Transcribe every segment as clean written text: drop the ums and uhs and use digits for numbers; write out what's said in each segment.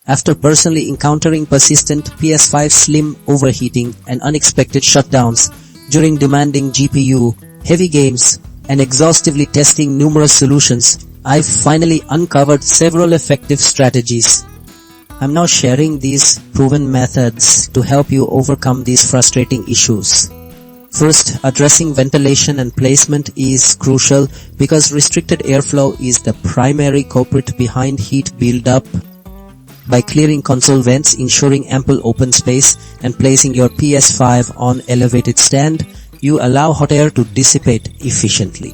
After personally encountering persistent PS5 Slim overheating and unexpected shutdowns during demanding GPU, heavy games, and exhaustively testing numerous solutions, I've finally uncovered several effective strategies. I'm now sharing these proven methods to help you overcome these frustrating issues. First, addressing ventilation and placement is crucial because restricted airflow is the primary culprit behind heat buildup. By clearing console vents, ensuring ample open space, and placing your PS5 on elevated stand, you allow hot air to dissipate efficiently.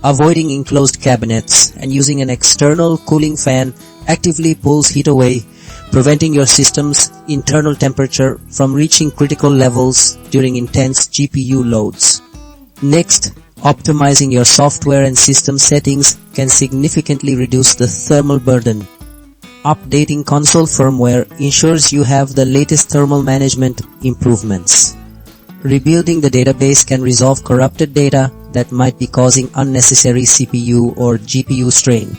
Avoiding enclosed cabinets and using an external cooling fan actively pulls heat away, preventing your system's internal temperature from reaching critical levels during intense GPU loads. Next, optimizing your software and system settings can significantly reduce the thermal burden. Updating console firmware ensures you have the latest thermal management improvements. Rebuilding the database can resolve corrupted data that might be causing unnecessary CPU or GPU strain.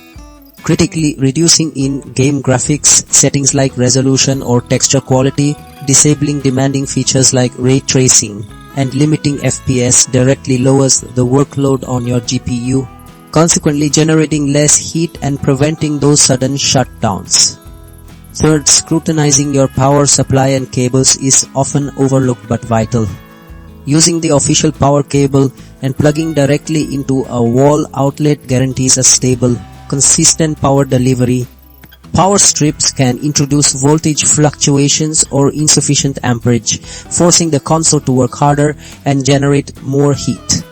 Critically reducing in-game graphics settings like resolution or texture quality, disabling demanding features like ray tracing, and limiting FPS directly lowers the workload on your GPU, consequently generating less heat and preventing those sudden shutdowns. Third, scrutinizing your power supply and cables is often overlooked but vital. Using the official power cable and plugging directly into a wall outlet guarantees a stable, consistent power delivery. Power strips can introduce voltage fluctuations or insufficient amperage, forcing the console to work harder and generate more heat.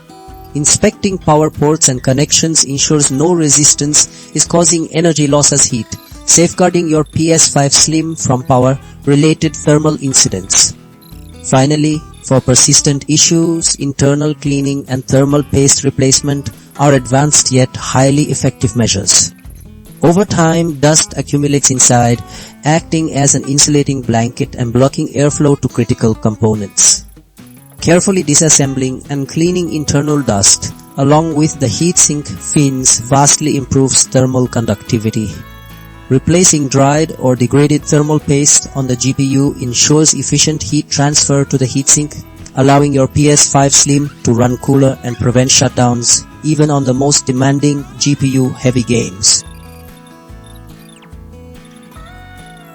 Inspecting power ports and connections ensures no resistance is causing energy loss as heat, safeguarding your PS5 Slim from power-related thermal incidents. Finally, for persistent issues, internal cleaning and thermal paste replacement are advanced yet highly effective measures. Over time, dust accumulates inside, acting as an insulating blanket and blocking airflow to critical components. Carefully disassembling and cleaning internal dust, along with the heatsink fins, vastly improves thermal conductivity. Replacing dried or degraded thermal paste on the GPU ensures efficient heat transfer to the heatsink, allowing your PS5 Slim to run cooler and prevent shutdowns even on the most demanding GPU-heavy games.